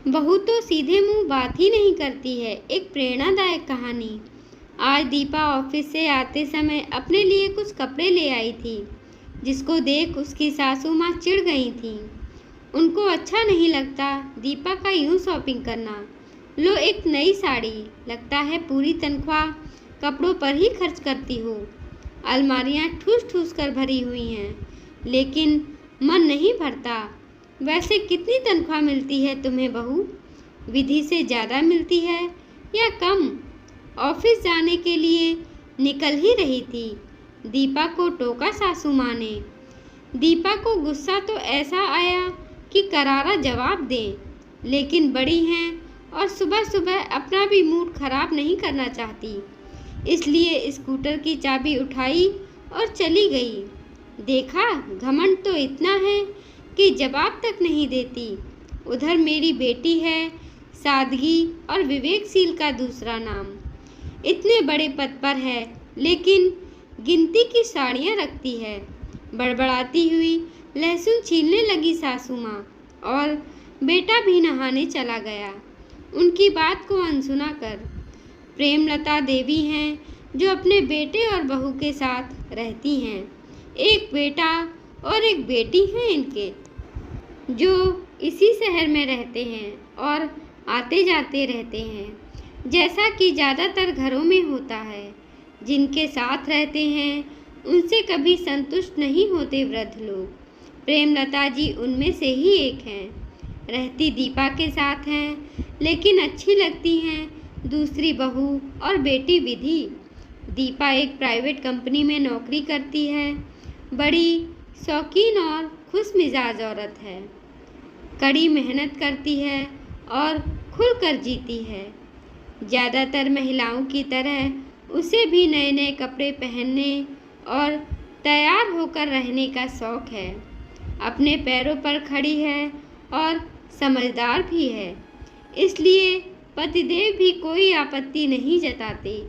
बहू तो सीधे मुंह बात ही नहीं करती है। एक प्रेरणादायक कहानी। आज दीपा ऑफिस से आते समय अपने लिए कुछ कपड़े ले आई थी, जिसको देख उसकी सासू माँ चिढ़ गई थी। उनको अच्छा नहीं लगता दीपा का यूं शॉपिंग करना। लो एक नई साड़ी, लगता है पूरी तनख्वाह कपड़ों पर ही खर्च करती हो। अलमारियां ठूस ठूस कर भरी हुई हैं, लेकिन मन नहीं भरता। वैसे कितनी तनख्वाह मिलती है तुम्हें बहू? विधि से ज़्यादा मिलती है या कम? ऑफिस जाने के लिए निकल ही रही थी, दीपा को टोका सासू माँ ने। दीपा को गुस्सा तो ऐसा आया कि करारा जवाब दे, लेकिन बड़ी हैं और सुबह सुबह अपना भी मूड खराब नहीं करना चाहती, इसलिए स्कूटर की चाबी उठाई और चली गई। देखा, घमंड तो इतना है कि जवाब तक नहीं देती। उधर मेरी बेटी है, सादगी और विवेकशील का दूसरा नाम। इतने बड़े पद पर है, लेकिन गिनती की साड़ियाँ रखती है। बड़बड़ाती हुई लहसुन छीलने लगी सासू माँ, और बेटा भी नहाने चला गया उनकी बात को अनसुना कर। प्रेमलता देवी हैं जो अपने बेटे और बहू के साथ रहती हैं। एक बेटा और एक बेटी हैं इनके, जो इसी शहर में रहते हैं और आते जाते रहते हैं, जैसा कि ज़्यादातर घरों में होता है। जिनके साथ रहते हैं उनसे कभी संतुष्ट नहीं होते वृद्ध लोग। प्रेमलता जी उनमें से ही एक हैं। रहती दीपा के साथ हैं, लेकिन अच्छी लगती हैं दूसरी बहू और बेटी विधि। दीपा एक प्राइवेट कंपनी में नौकरी करती है। बड़ी शौकीन और खुश मिजाज औरत है। कड़ी मेहनत करती है और खुलकर जीती है। ज़्यादातर महिलाओं की तरह उसे भी नए नए कपड़े पहनने और तैयार होकर रहने का शौक है। अपने पैरों पर खड़ी है और समझदार भी है, इसलिए पतिदेव भी कोई आपत्ति नहीं जताते।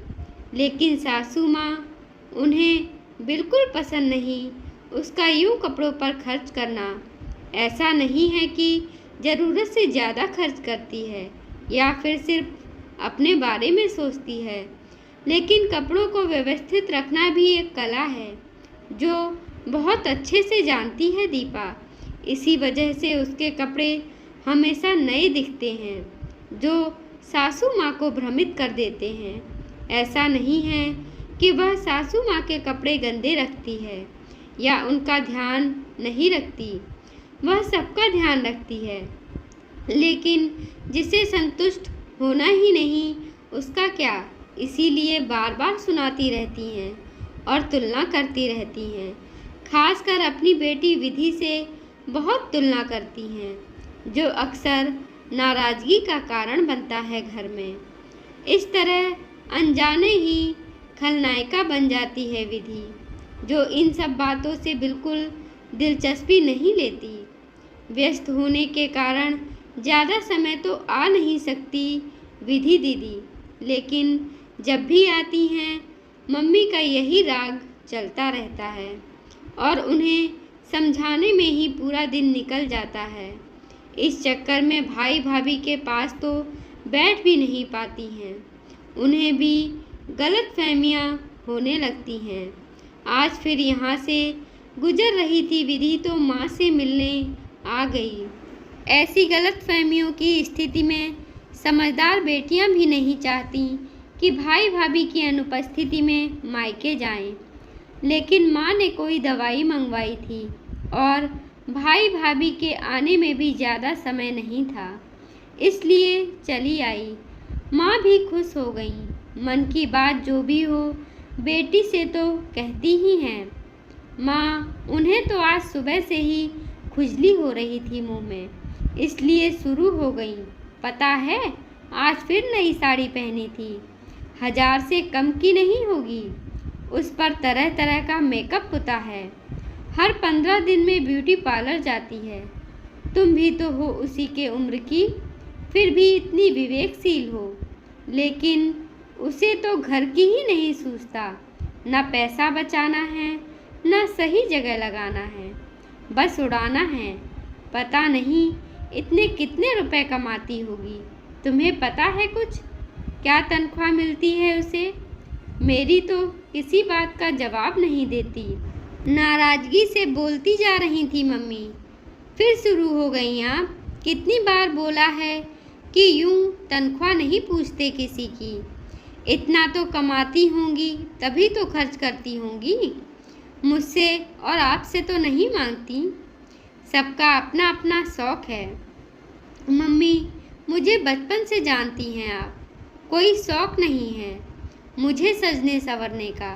लेकिन सासू माँ उन्हें बिल्कुल पसंद नहीं उसका यूं कपड़ों पर खर्च करना। ऐसा नहीं है कि ज़रूरत से ज़्यादा खर्च करती है या फिर सिर्फ अपने बारे में सोचती है, लेकिन कपड़ों को व्यवस्थित रखना भी एक कला है जो बहुत अच्छे से जानती है दीपा। इसी वजह से उसके कपड़े हमेशा नए दिखते हैं, जो सासू माँ को भ्रमित कर देते हैं। ऐसा नहीं है कि वह सासू माँ के कपड़े गंदे रखती है या उनका ध्यान नहीं रखती। वह सबका ध्यान रखती है, लेकिन जिसे संतुष्ट होना ही नहीं उसका क्या, इसीलिए बार बार सुनाती रहती हैं और तुलना करती रहती हैं। खासकर अपनी बेटी विधि से बहुत तुलना करती हैं, जो अक्सर नाराज़गी का कारण बनता है घर में। इस तरह अनजाने ही खलनायिका बन जाती है विधि, जो इन सब बातों से बिल्कुल दिलचस्पी नहीं लेती। व्यस्त होने के कारण ज़्यादा समय तो आ नहीं सकती विधि दीदी, लेकिन जब भी आती हैं मम्मी का यही राग चलता रहता है और उन्हें समझाने में ही पूरा दिन निकल जाता है। इस चक्कर में भाई भाभी के पास तो बैठ भी नहीं पाती हैं। उन्हें भी गलतफहमियां होने लगती हैं। आज फिर यहाँ से गुजर रही थी विधि तो माँ से मिलने आ गई। ऐसी गलतफहमियों की स्थिति में समझदार बेटियां भी नहीं चाहती कि भाई भाभी की अनुपस्थिति में मायके जाएं, लेकिन माँ ने कोई दवाई मंगवाई थी और भाई भाभी के आने में भी ज़्यादा समय नहीं था, इसलिए चली आई। माँ भी खुश हो गई। मन की बात जो भी हो बेटी से तो कहती ही हैं। माँ उन्हें तो आज सुबह से ही खुजली हो रही थी मुंह में, इसलिए शुरू हो गई। पता है, आज फिर नई साड़ी पहनी थी, 1000 से कम की नहीं होगी। उस पर तरह तरह का मेकअप होता है। हर 15 दिन में ब्यूटी पार्लर जाती है। तुम भी तो हो उसी के उम्र की, फिर भी इतनी विवेकशील हो। लेकिन उसे तो घर की ही नहीं सूझता। न पैसा बचाना है, न सही जगह लगाना है, बस उड़ाना है। पता नहीं इतने कितने रुपए कमाती होगी? तुम्हें पता है कुछ? क्या तनख्वाह मिलती है उसे? मेरी तो किसी बात का जवाब नहीं देती। नाराज़गी से बोलती जा रही थी मम्मी। फिर शुरू हो गई आप। कितनी बार बोला है कि यूँ तनख्वाह नहीं पूछते किसी की। इतना तो कमाती होंगी तभी तो खर्च करती होंगी। मुझसे और आपसे तो नहीं मांगती। सबका अपना अपना शौक़ है। मम्मी, मुझे बचपन से जानती हैं आप। कोई शौक़ नहीं है मुझे सजने संवरने का,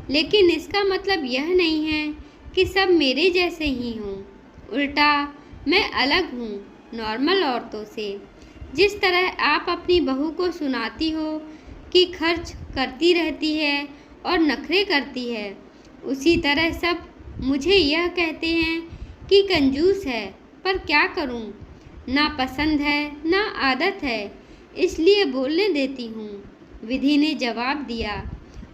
लेकिन इसका मतलब यह नहीं है कि सब मेरे जैसे ही हों। उल्टा मैं अलग हूँ नॉर्मल औरतों से। जिस तरह आप अपनी बहू को सुनाती हो कि खर्च करती रहती है और नखरे करती है, उसी तरह सब मुझे यह कहते हैं कि कंजूस है। पर क्या करूं? ना पसंद है ना आदत है, इसलिए बोलने देती हूँ। विधि ने जवाब दिया,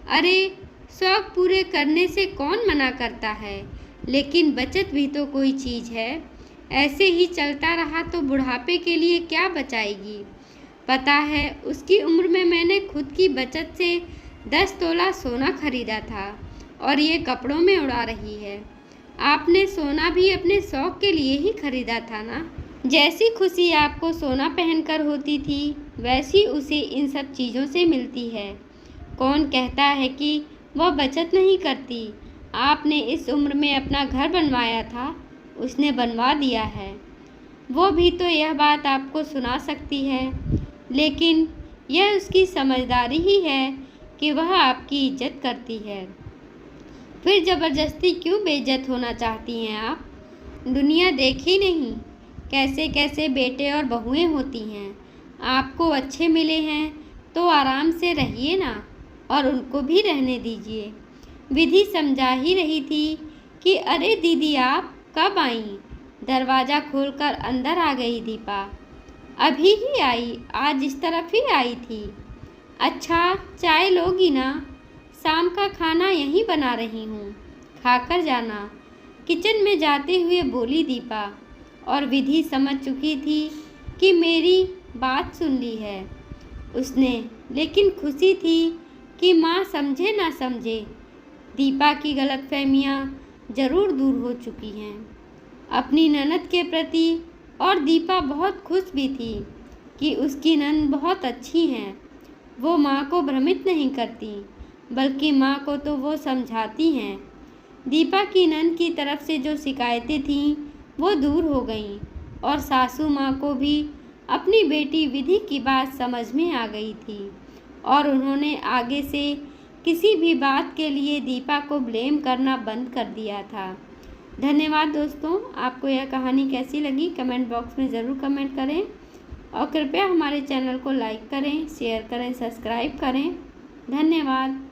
अरे शौक पूरे करने से कौन मना करता है, लेकिन बचत भी तो कोई चीज़ है। ऐसे ही चलता रहा तो बुढ़ापे के लिए क्या बचाएगी? पता है उसकी उम्र में मैंने खुद की बचत से 10 तोला सोना खरीदा था और ये कपड़ों में उड़ा रही है। आपने सोना भी अपने शौक के लिए ही खरीदा था ना? जैसी खुशी आपको सोना पहनकर होती थी, वैसी उसे इन सब चीज़ों से मिलती है। कौन कहता है कि वह बचत नहीं करती? आपने इस उम्र में अपना घर बनवाया था, उसने बनवा दिया है। वो भी तो यह बात आपको सुना सकती है, लेकिन यह उसकी समझदारी ही है कि वह आपकी इज्जत करती है। फिर ज़बरदस्ती क्यों बेइज्जत होना चाहती हैं आप? दुनिया देखी नहीं कैसे कैसे बेटे और बहुएं होती हैं। आपको अच्छे मिले हैं तो आराम से रहिए ना, और उनको भी रहने दीजिए। विधि समझा ही रही थी कि अरे दीदी आप कब आईं? दरवाज़ा खोलकर अंदर आ गई दीपा। अभी ही आई, आज इस तरफ ही आई थी। अच्छा चाय लोगी ना? शाम का खाना यहीं बना रही हूँ, खाकर जाना, किचन में जाते हुए बोली दीपा। और विधि समझ चुकी थी कि मेरी बात सुन ली है उसने, लेकिन खुशी थी कि माँ समझे ना समझे, दीपा की गलतफहमियाँ ज़रूर दूर हो चुकी हैं अपनी ननद के प्रति। और दीपा बहुत खुश भी थी कि उसकी ननद बहुत अच्छी हैं। वो माँ को भ्रमित नहीं करती, बल्कि माँ को तो वो समझाती हैं। दीपा की ननद की तरफ से जो शिकायतें थीं वो दूर हो गईं, और सासू माँ को भी अपनी बेटी विधि की बात समझ में आ गई थी, और उन्होंने आगे से किसी भी बात के लिए दीपा को ब्लेम करना बंद कर दिया था। धन्यवाद दोस्तों। आपको यह कहानी कैसी लगी कमेंट बॉक्स में ज़रूर कमेंट करें, और कृपया हमारे चैनल को लाइक करें, शेयर करें, सब्सक्राइब करें। धन्यवाद।